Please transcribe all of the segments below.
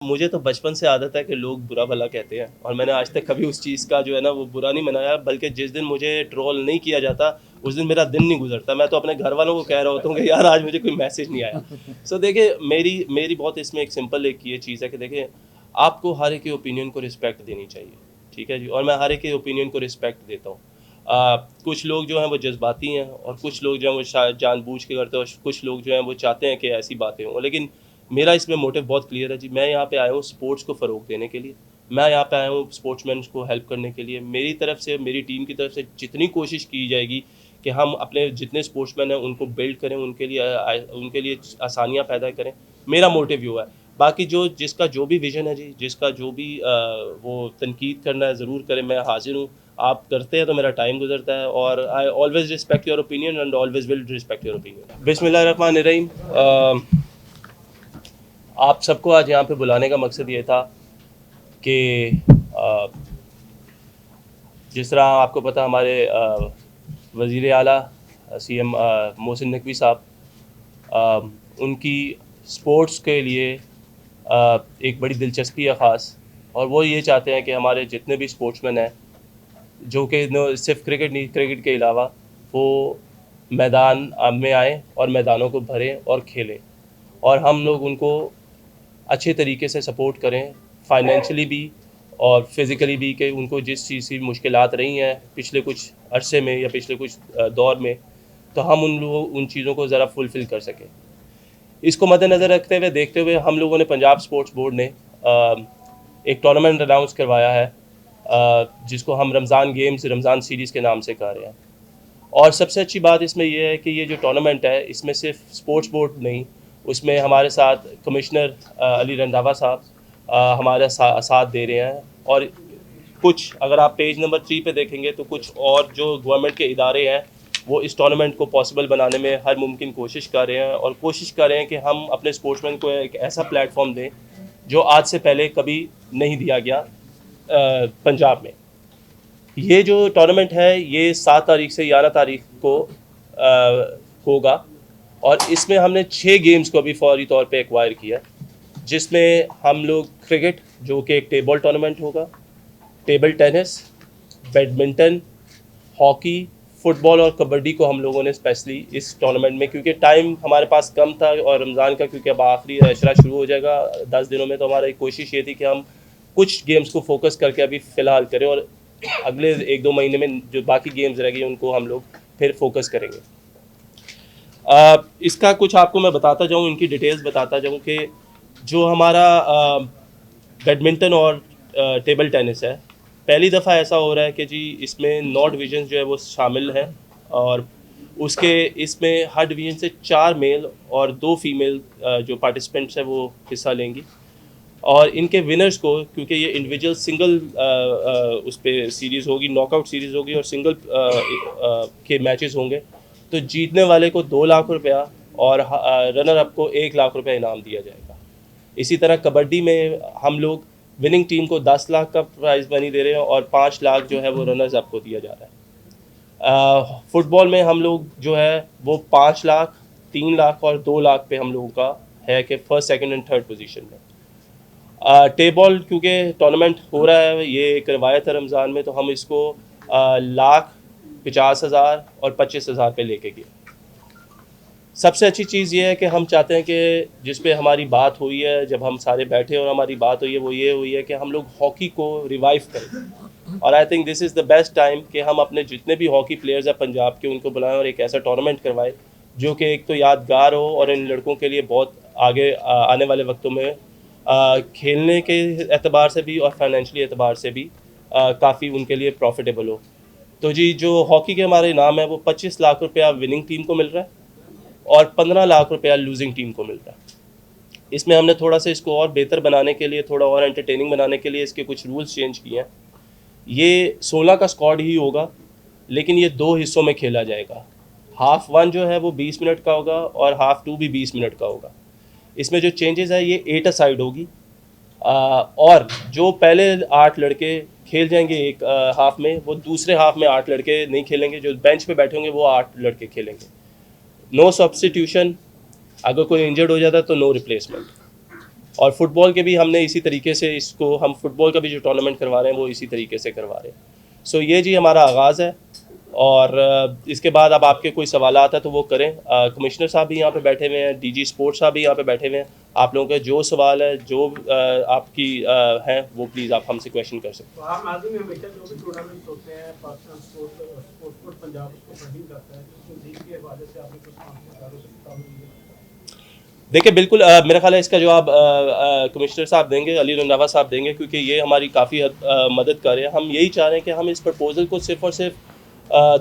मुझे तो बचपन से आदत है कि लोग बुरा भला कहते हैं और मैंने आज तक कभी उस चीज़ का जो है ना वो बुरा नहीं मनाया, बल्कि जिस दिन मुझे ट्रोल नहीं किया जाता उस दिन मेरा दिन नहीं गुजरता। मैं तो अपने घर वालों को कह रहा होता हूँ कि यार आज मुझे कोई मैसेज नहीं आया। देखिए मेरी मेरी बहुत इसमें एक सिंपल एक ये चीज़ है कि देखिए आपको हर एक के ओपिनियन को रिस्पेक्ट देनी चाहिए, ठीक है जी, और मैं हर एक के ओपिनियन को रिस्पेक्ट देता हूँ। कुछ लोग जो हैं वो जज्बाती हैं और कुछ लोग जो हैं वो शायद जानबूझ के करते हैं और कुछ लोग जो हैं वो चाहते हैं कि ऐसी बातें हों, लेकिन मेरा इसमें मोटिव बहुत क्लियर है जी। मैं यहाँ पे आया हूँ स्पोर्ट्स को फ़रोग देने के लिए, मैं यहाँ पे आया हूँ स्पोर्ट्समैन को हेल्प करने के लिए। मेरी तरफ से, मेरी टीम की तरफ से जितनी कोशिश की जाएगी कि हम अपने जितने स्पोर्ट्समैन हैं उनको बिल्ड करें, उनके लिए आसानियाँ पैदा करें, मेरा मोटिव ये है। बाकी जो जिसका जो भी विज़न है जी, जिसका जो भी वो तनकीद करना है ज़रूर करें, मैं हाज़िर हूँ। आप करते हैं तो मेरा टाइम गुजरता है और I always respect your opinion and always will respect your opinion. बिस्मिल्लाहिर्रहमानिर्रहीम। आप सबको आज यहाँ पे बुलाने का मकसद ये था कि जिस तरह आपको पता हमारे वज़ीर आला सीएम मोहसिन नकवी साहब, उनकी स्पोर्ट्स के लिए एक बड़ी दिलचस्पी है ख़ास, और वो ये चाहते हैं कि हमारे जितने भी स्पोर्ट्समैन हैं जो कि सिर्फ क्रिकेट नहीं, क्रिकेट के अलावा वो मैदान में आएँ और मैदानों को भरें और खेलें, और हम लोग उनको अच्छे तरीके से सपोर्ट करें, फाइनेंशियली भी और फिज़िकली भी, कि उनको जिस चीज़ की मुश्किलात रही हैं पिछले कुछ अरसे में या पिछले कुछ दौर में, तो हम उन चीज़ों को ज़रा फुलफ़िल कर सकें। इसको मद्देनज़र रखते हुए, देखते हुए, हम लोगों ने पंजाब स्पोर्ट्स बोर्ड ने एक टूर्नामेंट अनाउंस करवाया है जिसको हम रमज़ान गेम्स, रमज़ान सीरीज़ के नाम से कह रहे हैं। और सबसे अच्छी बात इसमें यह है कि ये जो टूर्नामेंट है इसमें सिर्फ स्पोर्ट्स बोर्ड नहीं, उसमें हमारे साथ कमिश्नर अली रंधावा साहब हमारे साथ दे रहे हैं, और कुछ अगर आप पेज नंबर 3 पे देखेंगे तो कुछ और जो गवर्नमेंट के इदारे हैं वो इस टूर्नामेंट को पॉसिबल बनाने में हर मुमकिन कोशिश कर रहे हैं, और कोशिश कर रहे हैं कि हम अपने स्पोर्ट्समैन को एक ऐसा प्लेटफॉर्म दें जो आज से पहले कभी नहीं दिया गया पंजाब में। ये जो टूर्नामेंट है ये 7 तारीख से 11 तारीख को होगा, और इसमें हमने 6 गेम्स को अभी फौरी तौर पे एक्वायर किया, जिसमें हम लोग क्रिकेट जो कि एक टेबल टूर्नामेंट होगा, table tennis, badminton, hockey, football और कबड्डी को हम लोगों ने स्पेशली इस टूर्नामेंट में, क्योंकि टाइम हमारे पास कम था और रमज़ान का क्योंकि अब आखिरी अशरा शुरू हो जाएगा 10 दिनों में, तो हमारी कोशिश ये थी कि हम कुछ गेम्स को फोकस करके अभी फ़िलहाल करें, और अगले 1-2 महीने में जो बाकी गेम्स रह गए उनको हम लोग फिर फोकस करेंगे। इसका कुछ आपको मैं बताता जाऊँ, इनकी डिटेल्स बताता जाऊँ कि जो हमारा बैडमिंटन और टेबल टेनिस है, पहली दफ़ा ऐसा हो रहा है कि जी इसमें 9 डिवीज़न जो है वो शामिल हैं, और उसके इसमें हर डिवीज़न से 4 मेल और 2 फीमेल जो पार्टिसिपेंट्स हैं वो हिस्सा लेंगी, और इनके विनर्स को, क्योंकि ये इंडिविजुअल सिंगल उस पर सीरीज़ होगी, नॉकआउट सीरीज़ होगी और सिंगल के मैचेस होंगे, तो जीतने वाले को 2 लाख रुपया और रनर अप को 1 लाख रुपया इनाम दिया जाएगा। इसी तरह कबड्डी में हम लोग विनिंग टीम को 10 लाख का प्राइज़ मनी दे रहे हैं और 5 लाख जो है वो रनर्स अप को दिया जा रहा है। फुटबॉल में हम लोग जो है वो 5 लाख, 3 लाख और 2 लाख पे हम लोगों का है कि first, second and third position में। टेबल क्योंकि टूर्नामेंट हो रहा है, ये एक रवायत है रमज़ान में, तो हम इसको 1,50,000 और 25,000 पे लेके गए। सबसे अच्छी चीज़ ये है कि हम चाहते हैं कि जिस पे हमारी बात हुई है, जब हम सारे बैठे और हमारी बात हुई है, वो ये हुई है कि हम लोग हॉकी को रिवाइव करें, और I think this is the best time कि हम अपने जितने भी हॉकी प्लेयर्स हैं पंजाब के उनको बुलाएं और एक ऐसा टूर्नामेंट करवाएं जो कि एक तो यादगार हो और इन लड़कों के लिए बहुत आगे आने वाले वक्तों में खेलने के एतबार से भी और फाइनेंशियली एतबार से भी काफ़ी उनके लिए प्रॉफिटेबल हो। तो जी जो हॉकी के हमारे इनाम है वो 25 लाख रुपया विनिंग टीम को मिल रहा है और 15 लाख रुपया लूजिंग टीम को मिल रहा है। इसमें हमने थोड़ा सा इसको और बेहतर बनाने के लिए, थोड़ा और एंटरटेनिंग बनाने के लिए इसके कुछ रूल्स चेंज किए हैं। ये 16 का स्क्वाड ही होगा, लेकिन ये 2 हिस्सों में खेला जाएगा। हाफ 1 जो है वो 20 मिनट का होगा और हाफ 2 भी 20 मिनट का होगा। इसमें जो चेंजेस है ये 8 अ साइड होगी, और जो पहले 8 लड़के खेल जाएंगे एक हाफ में, वो दूसरे हाफ में 8 लड़के नहीं खेलेंगे, जो बेंच पे बैठे होंगे वो 8 लड़के खेलेंगे। नो सब्स्टिट्यूशन, अगर कोई इंजर्ड हो जाता है तो नो रिप्लेसमेंट। और फुटबॉल के भी हमने इसी तरीके से इसको, हम फुटबॉल का भी जो टूर्नामेंट करवा रहे हैं वो इसी तरीके से करवा रहे हैं। सो ये जी हमारा आगाज़ है। और इसके बाद अब आपके कोई सवाल आता है तो वो करें। कमिश्नर साहब भी यहाँ पे बैठे हुए हैं, डीजी स्पोर्ट्स साहब भी यहाँ पे बैठे हुए हैं। आप लोगों के जो सवाल है, जो आपकी हैं, वो प्लीज़ आप हमसे क्वेश्चन कर सकते हैं। माजी में हमेशा जो भी टूर्नामेंट होते हैं पाकिस्तान स्पोर्ट्स पंजाब उसको फंडिंग करता है, तो लीग के हवाले से आपने कुछ कामगारों से ताल्लुक लिया? देखिए बिल्कुल, मेरा ख्याल है इसका जवाब कमिश्नर साहब देंगे, अली रंधावा साहब देंगे, क्योंकि ये हमारी काफ़ी मदद कर रहे हैं। हम यही चाह रहे हैं कि हम इस प्रपोज़ल को सिर्फ़ और सिर्फ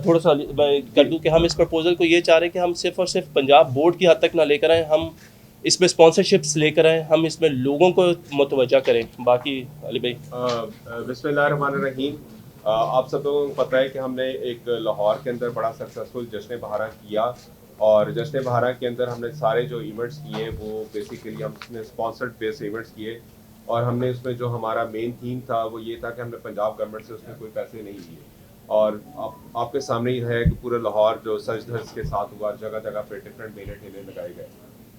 थोड़ा सा मैं कर दूं कि हम इस प्रपोज़ल को ये चाह रहे हैं कि हम सिर्फ़ और सिर्फ पंजाब बोर्ड की हद तक ना लेकर आएँ, हम इसमें स्पॉन्सरशिप्स लेकर आएँ, हम इसमें लोगों को मुतवज्जा करें। बाकी अली भाई। बिस्मिल्लाहिर्रहमानिर्रहीम। आप सब लोगों को पता है कि हमने एक लाहौर के अंदर बड़ा सक्सेसफुल जश्न बहारा किया, और जश्न बहारा के अंदर हमने सारे जो इवेंट्स किए वो बेसिकली हमने स्पॉन्सर्ड बेस्ड इवेंट्स किए, और हमने उसमें जो हमारा मेन थीम था वो ये था कि हमने पंजाब गवर्नमेंट से उसमें कोई पैसे नहीं लिए। और आपके सामने ही है कि पूरे लाहौर जो सज धज के साथ हुआ, जगह जगह पे डिफरेंट मेले ठेले लगाए गए।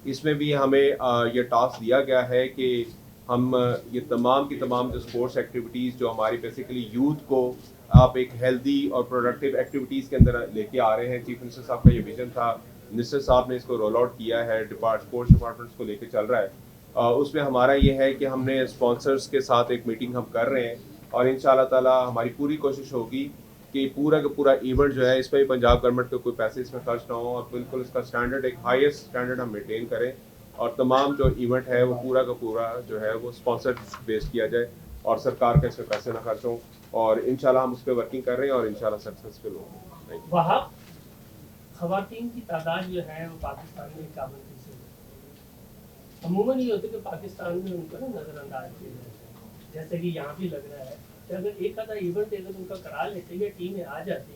इसमें भी हमें ये टास्क दिया गया है कि हम ये तमाम की तमाम जो स्पोर्ट्स एक्टिविटीज़ जो हमारी बेसिकली यूथ को आप एक हेल्दी और प्रोडक्टिव एक्टिविटीज़ के अंदर लेके आ रहे हैं। चीफ मिनिस्टर साहब का ये विजन था, मिनिस्टर साहब ने इसको रोल आउट किया है, स्पोर्ट्स डिपार्टमेंट्स को लेके चल रहा है। उसमें हमारा ये है कि हमने स्पॉन्सर्स के साथ एक मीटिंग हम कर रहे हैं, और इंशाल्लाह ताला हमारी पूरी कोशिश होगी कि पूरा का पूरा इवेंट जो है इसमें भी पंजाब गवर्नमेंट को कोई पैसे इसमें खर्च ना हो, और बिल्कुल इसका स्टैंडर्ड एक हाईएस्ट स्टैंडर्ड हम मेंटेन करें, और तमाम जो इवेंट है वो पूरा का पूरा जो है वो स्पॉन्सर्ड बेस्ड किया जाए, और सरकार का इसमें पैसे ना खर्च हों। और इंशाल्लाह हम उस पर वर्किंग कर रहे हैं और इंशाल्लाह सक्सेसफुल होंगे। वहाँ खवातीन की तादाद जो है वो पाकिस्तान में 51% अमूमन ये होता है कि पाकिस्तान में उनको ना नज़रअंदाज किया जाता है, जैसे कि यहाँ भी लग रहा है कि अगर एक आधा इवेंट अगर उनका करा लेते या टीम में आ जाती,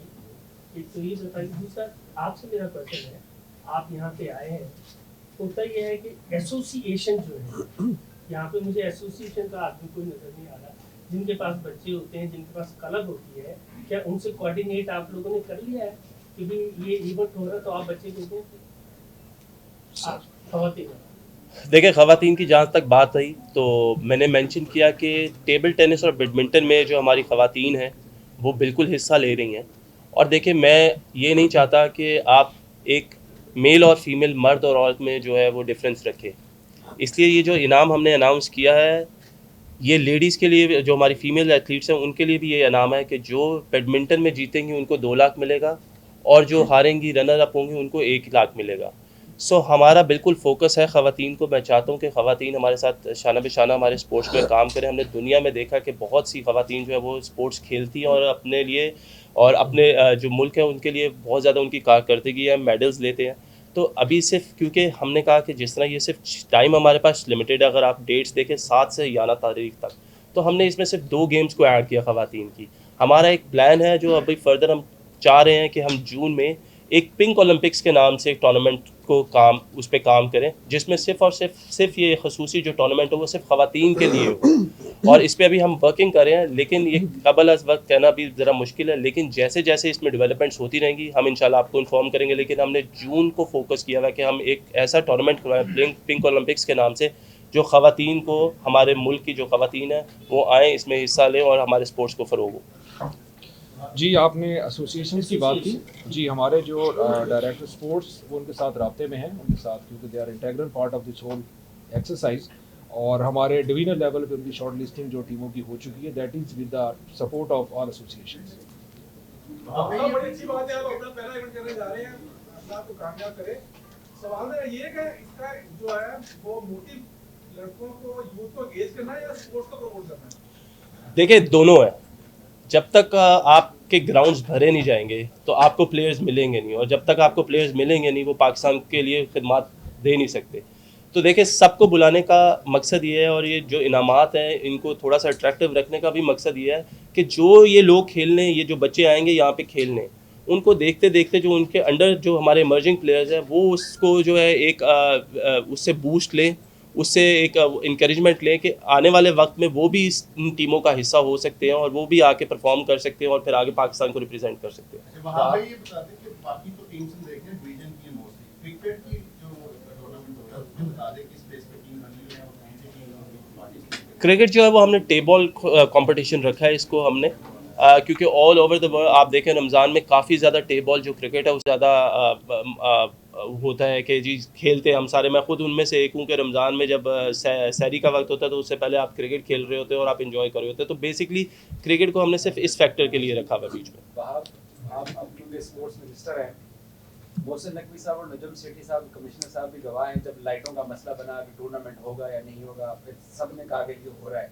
एक तो ये बताइए। दूसरा आपसे मेरा क्वेश्चन है, आप यहाँ पे आए हैं, होता ये है कि एसोसिएशन जो है यहाँ पे, मुझे एसोसिएशन का आदमी कोई नज़र नहीं आ रहा, जिनके पास बच्चे होते हैं, जिनके पास क्लब होती है, क्या उनसे कोऑर्डिनेट आप लोगों ने कर लिया है कि भी ये इवेंट हो रहा है तो आप बच्चे भेजें? देखिए, ख़वातीन की जहाँ तक बात आई तो मैंने मेंशन किया कि टेबल टेनिस और बैडमिंटन में जो हमारी ख़वातीन हैं वो बिल्कुल हिस्सा ले रही हैं। और देखिए, मैं ये नहीं चाहता कि आप एक मेल और फीमेल, मर्द और औरत में जो है वो डिफरेंस रखें। इसलिए ये जो इनाम हमने अनाउंस किया है, ये लेडीज़ के लिए, जो हमारी फ़ीमेल एथलीट्स हैं उनके लिए भी ये इनाम है कि जो बैडमिंटन में जीतेंगी उनको 2 लाख मिलेगा, और जो हारेंगी, रनर अप होंगी, उनको 1 लाख मिलेगा। सो हमारा बिल्कुल फ़ोकस है ख़वातीन को। मैं चाहता हूँ कि ख़वातीन हमारे साथ शाना बेशाना हमारे स्पोर्ट्स में काम करें। हमने दुनिया में देखा कि बहुत सी ख़वातीन जो है वो स्पोर्ट्स खेलती हैं और अपने लिए और अपने जो मुल्क है उनके लिए बहुत ज़्यादा उनकी कारकर्दगी है, मेडल्स लेते हैं। तो अभी सिर्फ क्योंकि हमने कहा कि जिस तरह ये सिर्फ टाइम हमारे पास लिमिटेड है, अगर आप डेट्स देखें 7 से 11 तारीख तक, तो हमने इसमें सिर्फ 2 गेम्स को ऐड किया ख़वातीन की। हमारा एक प्लान है जो अभी फर्दर हम चाह रहे हैं कि हम जून में एक पिंक ओलंपिक्स के नाम से एक टूर्नामेंट को उस पर काम करें, जिसमें सिर्फ और सिर्फ ये खसूसी जो टूर्नामेंट हो वो सिर्फ ख़वातीन के लिए हो। और इस पर अभी हम वर्किंग कर रहे हैं, लेकिन ये कबल अज़ वक्त कहना भी ज़रा मुश्किल है। लेकिन जैसे जैसे इसमें डेवलपमेंट्स होती रहेंगी हम इंशाल्लाह आपको इन्फॉर्म करेंगे। लेकिन हमने जून को फोकस किया हुआ है कि हम एक ऐसा टूर्नामेंट करवाएं पिंक ओलंपिक्स के नाम से, जो ख़वातीन को, हमारे मुल्क की जो ख़वातीन हैं वो आएँ, इसमें हिस्सा लें और हमारे स्पोर्ट्स को फ़रोग़ हो। जी, आपने एसोसिएशन की बात की। जी, हमारे जो डायरेक्टर स्पोर्ट्स वो उनके साथ राब्ते में हैं, उनके साथ, क्योंकि they are integral part of this whole exercise. और हमारे डिवीजनल लेवल पे उनकी शॉर्ट लिस्टिंग जो टीमों की हो चुकी है, that is with the support of all associations. आपका बड़ी अच्छी बात है, आप अपना पहला इवेंट करने जा रहे हैं, अल्लाह आपको कामयाब करे। सवाल मेरा ये है कि इसका जो है वो मोटिव लड़कों को, यूथ को एंगेज करना है या स्पोर्ट्स को प्रमोट करना है? देखिए, दोनों है। जब तक आपके ग्राउंड्स भरे नहीं जाएंगे तो आपको प्लेयर्स मिलेंगे नहीं, और जब तक आपको प्लेयर्स मिलेंगे नहीं वो पाकिस्तान के लिए खिदमत दे नहीं सकते। तो देखिए, सबको बुलाने का मकसद ये है, और ये जो इनामात हैं इनको थोड़ा सा अट्रैक्टिव रखने का भी मकसद ये है कि जो ये लोग खेलने, ये जो बच्चे आएंगे यहाँ पे खेलने, उनको देखते देखते जो उनके अंडर जो हमारे इमर्जिंग प्लेयर्स हैं वो उसको जो है एक उससे बूस्ट लें, उससे एक इंकरेजमेंट लें कि आने वाले वक्त में वो भी इन टीमों का हिस्सा हो सकते हैं और वो भी आके परफॉर्म कर सकते हैं और फिर आगे पाकिस्तान को रिप्रेजेंट कर सकते हैं। वहाँ पे ये बता दें कि बाकी तो टीम्स हम देख रहे हैं डिवीजन की मोस्टली, क्रिकेट की जो टूर्नामेंट होता है उसमें बता दें किस बेस पे टीम बनी है और कहीं से टीम क्रिकेट जो है वो हमने टेबल कंपटीशन रखा है इसको हमने, क्योंकि ऑल ओवर द वर्ल्ड आप देखें रमज़ान में काफ़ी ज़्यादा टेबल जो क्रिकेट है वो ज़्यादा होता है कि जी खेलते हैं हम सारे। मैं खुद उनमें से एक हूँ कि रमज़ान में जब सहरी का वक्त होता है तो उससे पहले आप क्रिकेट खेल रहे होते हैं और आप इंजॉय कर रहे होते हैं। तो बेसिकली क्रिकेट को हमने सिर्फ इस फैक्टर के लिए रखा हुआ बीच में। आप क्योंकि स्पोर्ट्स मिनिस्टर हैं, मोहसिन नकवी साहब और नजम सेठी साहब कमिश्नर साहब भी गवाह हैं जब लाइटों का मसला बना कि टूर्नामेंट होगा या नहीं होगा, फिर सब ने कहा कि ये हो रहा है।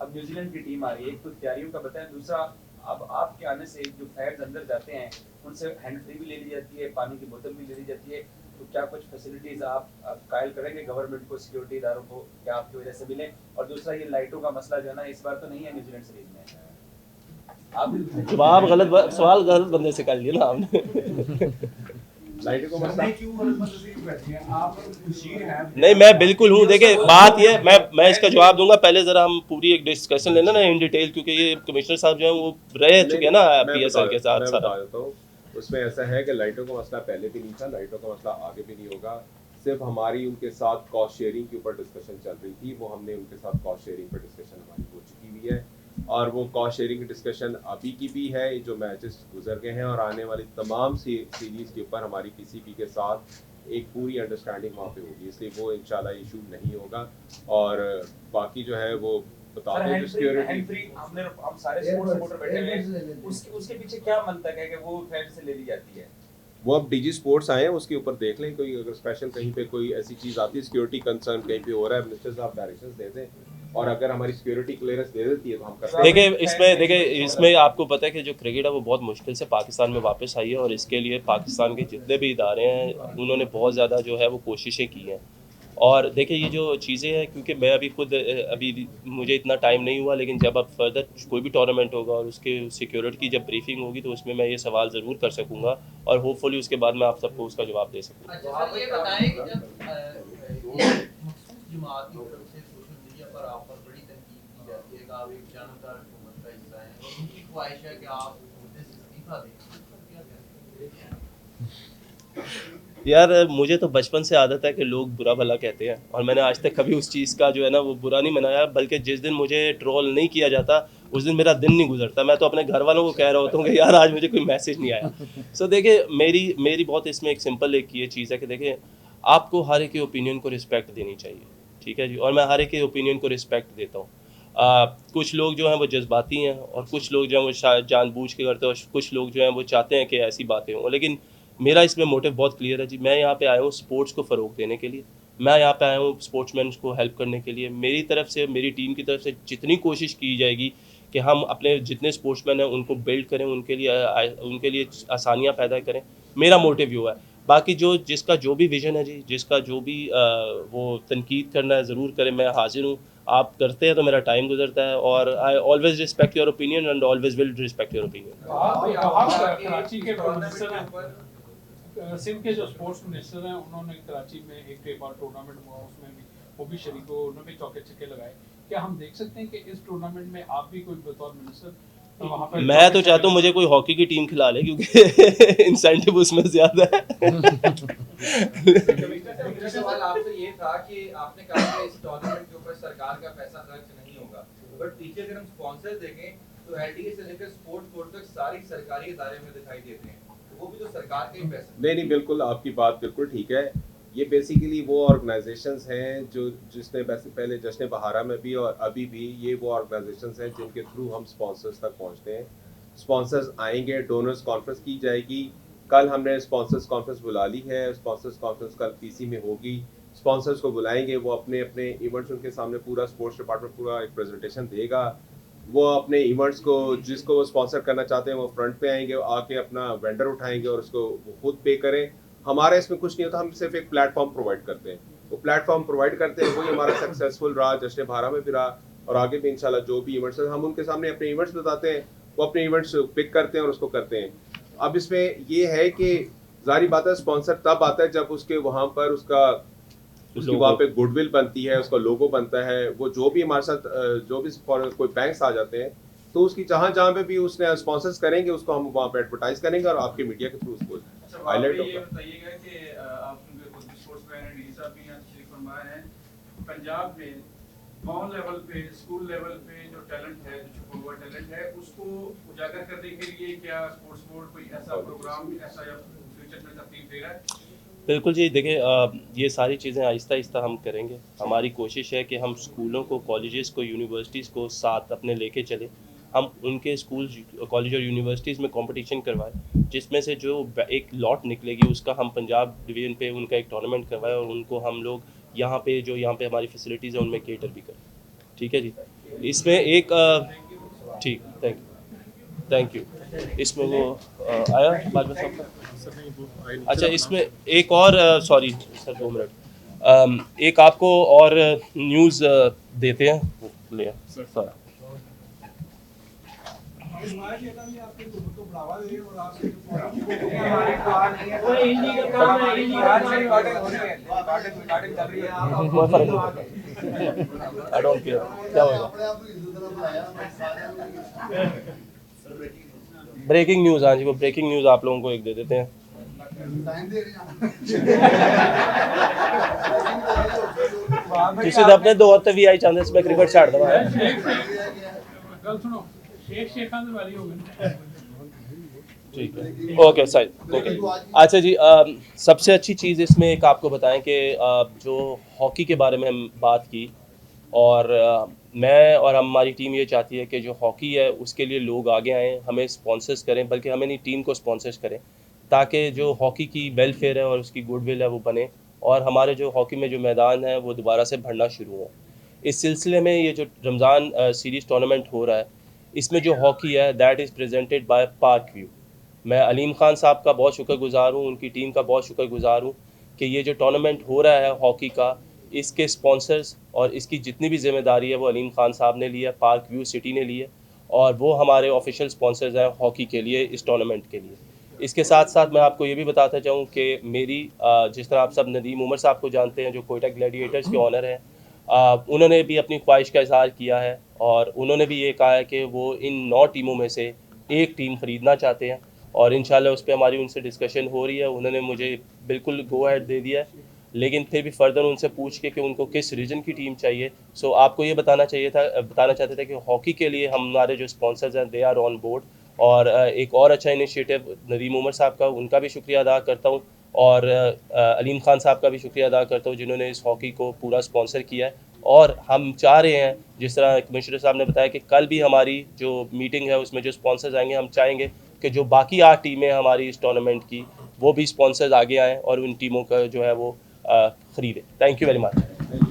अब न्यूजीलैंड की टीम आ रही है, एक तो तैयारियों का बताएं, दूसरा अब आपके आने से जो फैंस अंदर जाते हैं उनसे हैंड फ्री भी ले ली जाती है, पानी की बोतल भी ले ली जाती है, तो क्या कुछ फैसिलिटीज आप कायल करेंगे गवर्नमेंट को, सिक्योरिटी इदारों को, क्या आपकी वजह से मिले? और दूसरा ये लाइटों का मसला जो है ना इस बार तो नहीं है न्यूजीलैंड सीरीज में, आप जवाब सवाल गलत बंदे से कर लिया ना आपने। लाइटों को मसला नहीं, मैं बिल्कुल हूँ। देखिए बात ये मैं इसका जवाब दूंगा, पहले ज़रा हम पूरी एक डिस्कशन लेना ना इन डिटेल, क्योंकि ये कमिश्नर साहब जो हैं वो रह चुके हैं ना PSL के साथ सारा। उसमें ऐसा है कि लाइटों का मसला पहले भी नहीं था, लाइटों का मसला आगे भी नहीं होगा। सिर्फ हमारी उनके साथ कॉस्ट शेयरिंग के ऊपर डिस्कशन चल रही थी, वो हमने उनके साथ कॉस्ट शेयरिंग पर डिस्कशन हमारी हो चुकी हुई है, और वो कॉस्ट शेयरिंग की डिस्कशन अभी की भी है। जो मैचेस गुजर गए हैं और आने वाली तमाम सीरीज़ के ऊपर हमारी PCB के साथ एक पूरी अंडरस्टैंडिंग वहाँ पे होगी, इसलिए वो इंशाल्लाह इशू नहीं होगा। और बाकी जो है वो बता दें जो सिक्योरिटी हम सारे स्पोर्ट्स सपोर्टर बैठे हुए हैं, उसके पीछे क्या मंतक है कि वो फैन से ले ली जाती है? वो अब DG स्पोर्ट्स आए हैं, उसके ऊपर देख लें, कोई अगर स्पेशल कहीं पे कोई ऐसी चीज़ आती है, सिक्योरिटी कंसर्न कहीं पे हो रहा है, मिनिस्टर साहब डायरेक्शंस दे दें, और अगर हमारी सिक्योरिटी क्लियरेंस दे देती है तो हम करते हैं। देखिए इसमें आपको पता है कि जो क्रिकेट है वो बहुत मुश्किल से पाकिस्तान में वापस आई है, और इसके लिए पाकिस्तान के जितने भी इदारे हैं उन्होंने बहुत ज़्यादा जो है वो कोशिशें की हैं। और देखिए ये जो चीज़ें हैं, क्योंकि मैं अभी मुझे इतना टाइम नहीं हुआ, लेकिन जब अब फर्दर कोई भी टूर्नामेंट होगा और उसके सिक्योरिटी की जब ब्रीफिंग होगी तो उसमें मैं ये सवाल ज़रूर कर सकूँगा, और होपफुली उसके बाद मैं आप सबको उसका जवाब दे सकूँगा। अच्छा सर, ये बताएं कि जब जमात की तरफ से सोशल मीडिया पर आप पर बड़ी तनकीद की जाती है कि आप एक जानकार हुकूमत का हिस्सा हैं और उनकी ख्वाहिश है कि आप मुद्दे से इस्तीफा दें, क्या कहें? यार मुझे तो बचपन से आदत है कि लोग बुरा भला कहते हैं, और मैंने आज तक कभी उस चीज़ का जो है ना वो बुरा नहीं मनाया, बल्कि जिस दिन मुझे ट्रोल नहीं किया जाता उस दिन मेरा दिन नहीं गुजरता। मैं तो अपने घर वालों को कह रहा होता हूँ कि यार आज मुझे कोई मैसेज नहीं आया। सो देखिए मेरी बहुत इसमें एक सिंपल एक ये चीज़ है कि देखिए आपको हर एक के ओपिनियन को रिस्पेक्ट देनी चाहिए, ठीक है जी, और मैं हर एक के ओपिनियन को रिस्पेक्ट देता हूँ। कुछ लोग जो हैं वो जज्बाती हैं, और कुछ लोग जो हैं वो शायद जानबूझ के करते हैं, और कुछ लोग जो हैं वो चाहते हैं कि ऐसी बातें हों, लेकिन मेरा इसमें मोटिव बहुत क्लियर है जी। मैं यहाँ पे आया हूँ स्पोर्ट्स को फ़रोग देने के लिए, मैं यहाँ पे आया हूँ स्पोर्ट्समैन को हेल्प करने के लिए। मेरी तरफ से, मेरी टीम की तरफ से जितनी कोशिश की जाएगी कि हम अपने जितने स्पोर्ट्समैन हैं उनको बिल्ड करें, उनके लिए आसानियाँ पैदा करें, मेरा मोटिव हुआ है। बाकी जिसका जो भी विज़न है जी, जिसका जो भी वो तनकीद करना है ज़रूर करें, मैं हाजिर हूँ। आप करते हैं तो मेरा टाइम गुजरता है, और I always respect your opinion and always will respect your opinion. Karachi के मिनिस्टर हैं, सिंध के जो स्पोर्ट्स मिनिस्टर हैं, उन्होंने कराची में एक टेबल टूर्नामेंट हुआ, उसमें भी वो भी शरीक हो, उन्होंने भी चौके छक्के लगाए। क्या हम देख सकते हैं कि इस टूर्नामेंट में आप भी कोई बतौर मिनिस्टर वहाँ पर? मैं तो चाहता हूँ मुझे कोई हॉकी की टीम खिला ले, क्योंकि इंसेंटिव उसमें ज़्यादा है। सवाल आपसे ये था कि आपने कहा कि इस टूर्नामेंट के ऊपर सरकार का पैसा खर्च नहीं होगा, बट पीछे अगर हम स्पॉन्सर देखें तो LTA से लेकर स्पोर्ट्स कोर्ट तक सारी सरकारी इदारे में दिखाई देते हैं, वो भी तो सरकार के ही पैसे। नहीं, बिल्कुल आपकी बात बिल्कुल ठीक है। ये बेसिकली वो ऑर्गेनाइजेशंस हैं जिसने पहले जश्न बहारा में भी और अभी भी ये वो ऑर्गेनाइजेशंस हैं जिनके थ्रू हम स्पॉन्सर्स तक पहुंचते हैं। स्पॉन्सर्स आएंगे, डोनर्स कॉन्फ्रेंस की जाएगी। कल हमने स्पॉन्सर्स कॉन्फ्रेंस बुला ली है, स्पॉन्सर्स कॉन्फ्रेंस कल PC में होगी। स्पॉन्सर्स को बुलाएंगे, वो अपने अपने इवेंट्स उनके सामने पूरा स्पोर्ट्स डिपार्टमेंट पूरा एक प्रेजेंटेशन देगा। वो अपने इवेंट्स को जिसको वो स्पॉन्सर करना चाहते हैं वो फ्रंट पे आएंगे, आके अपना वेंडर उठाएंगे और उसको वो खुद पे करें। हमारा इसमें कुछ नहीं होता, हम सिर्फ एक प्लेटफॉर्म प्रोवाइड करते हैं। वो प्लेटफॉर्म प्रोवाइड करते हैं, वही हमारा सक्सेसफुल रहा, जश्न बहारा में भी रहा, और आगे भी इंशाल्लाह जो भी इवेंट्स हैं हम उनके सामने अपने इवेंट्स बताते हैं, वो अपने इवेंट्स पिक करते हैं और उसको करते हैं। अब इसमें ये है कि जारी बात है, स्पॉन्सर तब आता है जब उसके वहाँ पर उसकी वहाँ पे गुडविल बनती है, उसका लोगो बनता है। वो जो भी हमारे साथ जो भी कोई बैंक्स आ जाते हैं तो उसकी जहाँ पे भी उसने स्पॉन्सर्स करेंगे उसको हम वहाँ पे एडवर्टाइज करेंगे और आपके मीडिया के थ्रू उसको हाईलाइट होगा। ये बताइएगा कि आप स्पोर्ट्स मैन हैं, DG साहब भी यहाँ तशरीफ फरमा हैं, पंजाब में गांव लेवल पे, स्कूल लेवल पे जो टैलेंट है, जो छुपा हुआ टैलेंट है, उसको उजागर करने के लिए क्या स्पोर्ट्स बोर्ड कोई ऐसा प्रोग्राम ऐसा या फ्यूचर में तरतीब दे रहा है? बिल्कुल जी, देखिए ये सारी चीज़ें आहिस्ता आहिस्ता हम करेंगे। हमारी कोशिश है कि हम स्कूलों को, कॉलेजेस को, यूनिवर्सिटीज़ को साथ अपने लेके चलें। हम उनके स्कूल, कॉलेज और यूनिवर्सिटीज़ में कंपटीशन करवाएं, जिसमें से जो एक लॉट निकलेगी उसका हम पंजाब डिवीज़न पे उनका एक टूर्नामेंट करवाएं और उनको हम लोग यहाँ पे हमारी फैसिलिटीज़ हैं उनमें केटर भी करें। ठीक है जी। इसमें एक ठीक, थैंक यू। इसमें वो आया बात बता आपका? अच्छा, इसमें एक और सॉरी सर, 2 मिनट, एक आपको और न्यूज़ देते हैं, वो ले सर। वो इल्लीगल काम है, आई डोंट केयर क्या होगा। ब्रेकिंग न्यूज़, हाँ जी, वो ब्रेकिंग न्यूज़ आप लोगों को एक दे देते हैं। जिसे अपने 2 हफ्ते भी आई चांदे इसमें क्रिकेट छाड़ दवा है। गल सुनो, शेख खान वाली हो गई। ठीक है, ओके सर, ओके। अच्छा जी, सबसे अच्छी चीज़ इसमें एक आपको बताएं कि जो हॉकी के बारे में हम बात की, और मैं और हमारी टीम ये चाहती है कि जो हॉकी है उसके लिए लोग आगे आएँ, हमें स्पॉन्सर्स करें, बल्कि हमें नहीं, टीम को स्पॉन्सर्स करें, ताकि जो हॉकी की वेलफेयर है और उसकी गुडविल है वो बने, और हमारे जो हॉकी में जो मैदान है वो दोबारा से भरना शुरू हो। इस सिलसिले में ये जो रमज़ान सीरीज़ टूर्नामेंट हो रहा है, इसमें जो हॉकी है that is presented by park view. मैं अलीम खान साहब का बहुत शुक्रगुज़ार हूँ, उनकी टीम का बहुत शुक्रगुज़ार हूँ कि ये जो टूर्नामेंट हो रहा है हॉकी का, इसके स्पॉन्सर्स और इसकी जितनी भी जिम्मेदारी है वो अलीम खान साहब ने ली है, पार्क व्यू सिटी ने ली है, और वो हमारे ऑफिशियल स्पॉन्सर्स हैं हॉकी के लिए, इस टूर्नामेंट के लिए। इसके साथ साथ मैं आपको ये भी बताता चाहूँ कि मेरी जिस तरह आप सब नदीम उमर साहब को जानते हैं, जो कोयटा ग्लैडिएटर्स के ऑनर हैं, उन्होंने भी अपनी ख्वाहिश का इजहार किया है और उन्होंने भी ये कहा है कि वो इन 9 टीमों में से एक टीम ख़रीदना चाहते हैं, और इंशाल्लाह उस पर हमारी उनसे डिस्कशन हो रही है। उन्होंने मुझे बिल्कुल गो अहेड दे दिया है, लेकिन फिर भी फर्दर उनसे पूछ के कि उनको किस रीजन की टीम चाहिए। सो आपको ये बताना चाहते थे कि हॉकी के लिए हमारे जो स्पॉन्सर्स हैं दे आर ऑन बोर्ड। और एक और अच्छा इनिशिएटिव नदीम उमर साहब का, उनका भी शुक्रिया अदा करता हूँ, और अलीम खान साहब का भी शुक्रिया अदा करता हूँ जिन्होंने इस हॉकी को पूरा स्पॉन्सर किया है। और हम चाह रहे हैं, जिस तरह कमिश्नर साहब ने बताया, कि कल भी हमारी जो मीटिंग है उसमें जो स्पॉन्सर्स आएंगे, हम चाहेंगे कि जो बाकी 8 टीमें हमारी इस टूर्नामेंट की, वो भी स्पॉन्सर्स आगे आएँ और उन टीमों का जो है वो ख़रीदें। Thank you very much.